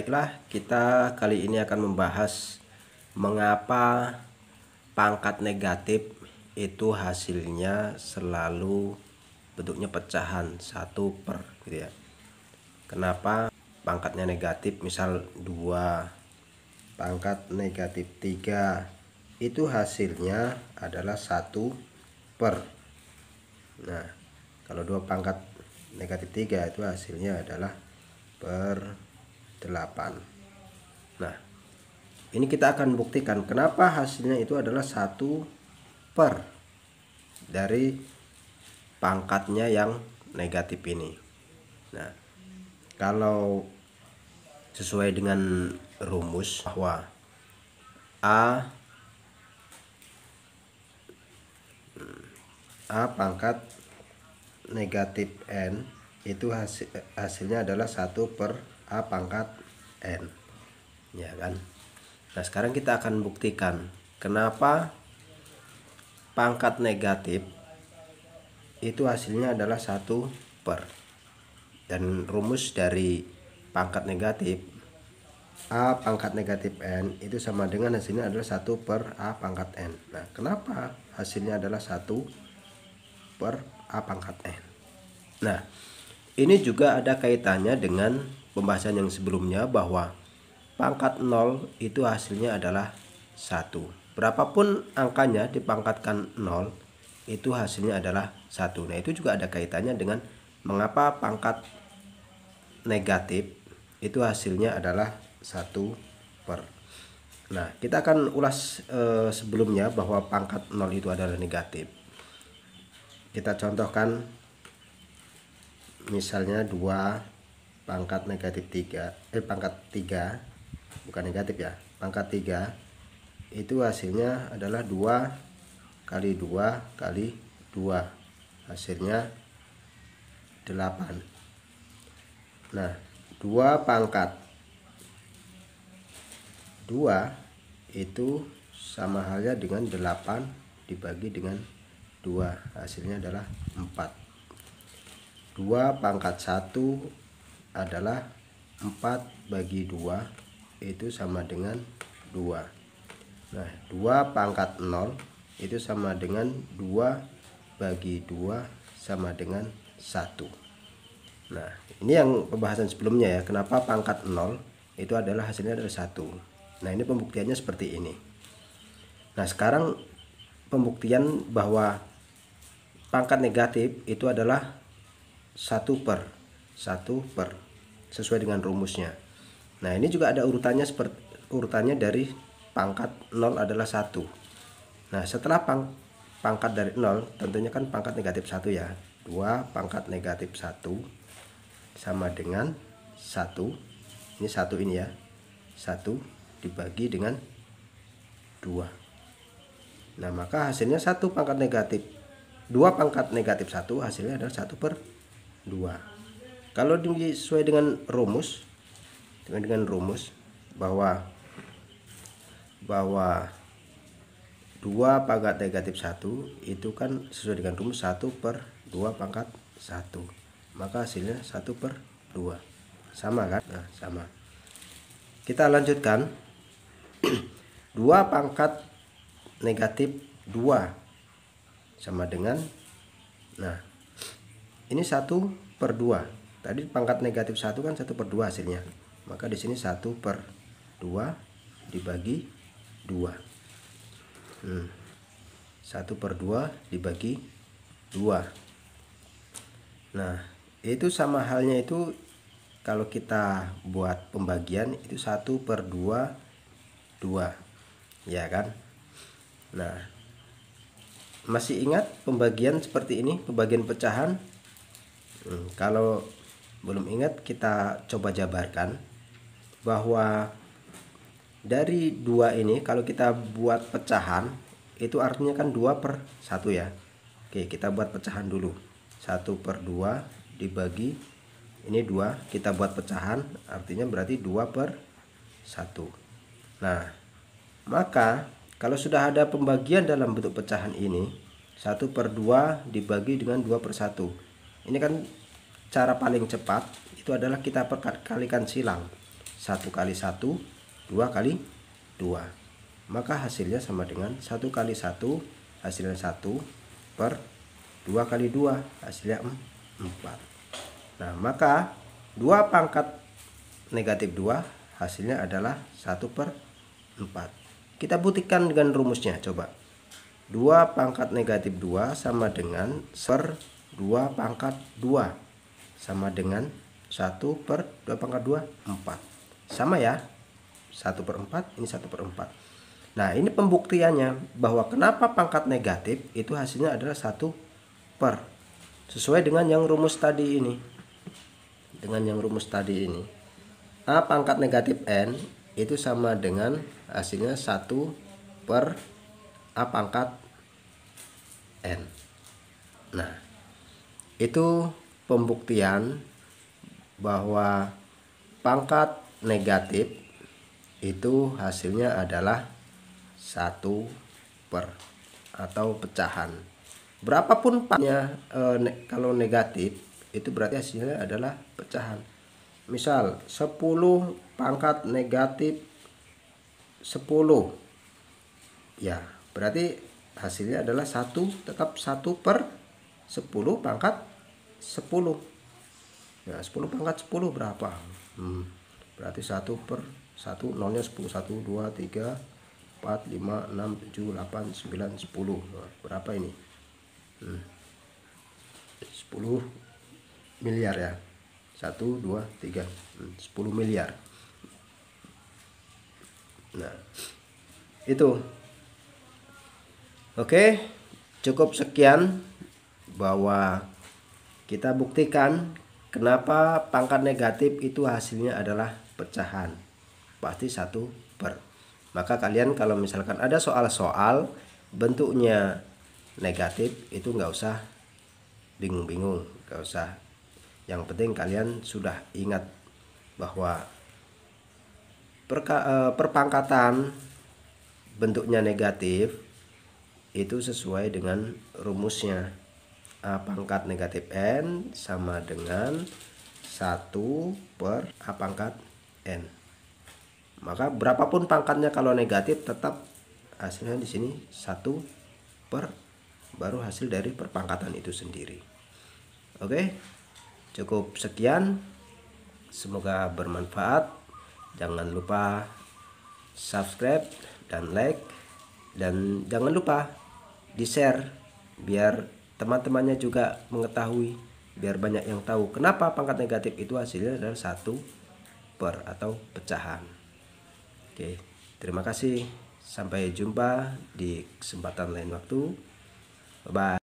Baiklah, kita kali ini akan membahas mengapa pangkat negatif itu hasilnya selalu bentuknya pecahan 1/, gitu ya. Kenapa pangkatnya negatif, misal 2, pangkat negatif 3 itu hasilnya adalah 1/. Nah, kalau 2 pangkat negatif 3 itu hasilnya adalah per 8. Nah, ini kita akan buktikan kenapa hasilnya itu adalah 1/, dari pangkatnya yang negatif ini. Nah, kalau sesuai dengan rumus bahwa A pangkat negatif N itu hasilnya adalah 1/A pangkat N, ya kan. Nah, sekarang kita akan buktikan kenapa pangkat negatif itu hasilnya adalah 1/. Dan rumus dari pangkat negatif A pangkat negatif N itu sama dengan hasilnya adalah 1/A pangkat N. Nah, kenapa hasilnya adalah 1/A pangkat N? Nah, ini juga ada kaitannya dengan pembahasan yang sebelumnya bahwa pangkat 0 itu hasilnya adalah 1. Berapapun angkanya dipangkatkan 0 itu hasilnya adalah 1. Nah, itu juga ada kaitannya dengan mengapa pangkat negatif itu hasilnya adalah 1/. Nah, kita akan ulas sebelumnya bahwa pangkat 0 itu adalah negatif. Kita contohkan misalnya 2 pangkat negatif 3, pangkat 3, bukan negatif ya, pangkat 3 itu hasilnya adalah 2 kali 2 kali 2, hasilnya 8. Nah, 2 pangkat 2 itu sama halnya dengan 8 dibagi dengan 2, hasilnya adalah 4. 2 pangkat 1 adalah 4 bagi 2 itu sama dengan 2. Nah, 2 pangkat 0 itu sama dengan 2 bagi 2 sama dengan 1. Nah, ini yang pembahasan sebelumnya ya, kenapa pangkat 0 itu adalah hasilnya adalah 1. Nah, ini pembuktiannya seperti ini. Nah, sekarang pembuktian bahwa pangkat negatif itu adalah 1/, sesuai dengan rumusnya. Nah, ini juga ada urutannya, seperti urutannya dari pangkat 0 adalah 1. Nah, setelah pangkat dari 0 tentunya kan pangkat negatif 1 ya. 2 pangkat negatif 1 sama dengan 1. Ini 1 ini ya. 1 dibagi dengan 2. Nah, maka hasilnya 1 pangkat negatif 2 pangkat negatif 1 hasilnya adalah 1/2. Kalau sesuai dengan rumus bahwa 2 pangkat negatif 1 itu kan sesuai dengan rumus 1/2 pangkat 1, maka hasilnya 1/2. Sama kan? Nah, sama. Kita lanjutkan. 2 pangkat negatif 2 sama dengan, nah, ini 1/2. Tadi pangkat negatif 1 kan 1/2 hasilnya. Maka di sini 1/2 dibagi 2. 1/2 dibagi 2. Nah, itu sama halnya itu kalau kita buat pembagian itu 1/2 2, ya kan? Nah, masih ingat pembagian seperti ini, pembagian pecahan? Kalau belum ingat, kita coba jabarkan bahwa dari 2 ini kalau kita buat pecahan itu artinya kan 2/1 ya. Oke, kita buat pecahan dulu. 1/2 dibagi ini 2, kita buat pecahan artinya berarti 2/1. Nah, maka kalau sudah ada pembagian dalam bentuk pecahan ini, 1/2 dibagi dengan 2/1. Ini kan cara paling cepat itu adalah kita kalikan silang. 1 kali 1, 2 kali 2. Maka hasilnya sama dengan 1 kali 1 hasilnya 1 per 2 kali 2 hasilnya 4. Nah, maka 2 pangkat negatif 2 hasilnya adalah 1 per 4. Kita buktikan dengan rumusnya, coba. 2 pangkat negatif 2 sama dengan per 2 pangkat 2 sama dengan 1 per 2 pangkat 2, 4. Sama ya, 1 per 4, ini 1 per 4. Nah, ini pembuktiannya bahwa kenapa pangkat negatif itu hasilnya adalah 1 per. Sesuai dengan yang rumus tadi ini. Dengan yang rumus tadi ini. A pangkat negatif N itu sama dengan hasilnya 1 per A pangkat N. Nah, itu pembuktian bahwa pangkat negatif itu hasilnya adalah 1 per atau pecahan. Berapapun pangkatnya kalau negatif itu berarti hasilnya adalah pecahan. Misal 10 pangkat negatif 10. Ya, berarti hasilnya adalah 1, tetap 1 per 10 pangkat 10. Ya, 10 pangkat 10 berapa? Berarti 1 per 1, nolnya 10, 1, 2, 3, 4, 5, 6, 7, 8, 9, 10. Nah, berapa ini? 10 miliar ya. 1, 2, 3, 10 miliar. Nah, itu. Oke, cukup sekian bahwa kita buktikan kenapa pangkat negatif itu hasilnya adalah pecahan. Pasti 1 per. Maka kalian kalau misalkan ada soal-soal bentuknya negatif itu nggak usah bingung-bingung, nggak usah. Yang penting kalian sudah ingat bahwa perpangkatan bentuknya negatif itu sesuai dengan rumusnya. A pangkat negatif N sama dengan 1 per A pangkat N. Maka berapapun pangkatnya kalau negatif tetap hasilnya di sini 1 per, baru hasil dari perpangkatan itu sendiri. Oke, cukup sekian. Semoga bermanfaat. Jangan lupa subscribe dan like, dan jangan lupa di-share biar teman-temannya juga mengetahui, biar banyak yang tahu kenapa pangkat negatif itu hasilnya adalah 1 per atau pecahan. Oke, terima kasih. Sampai jumpa di kesempatan lain waktu. Bye-bye.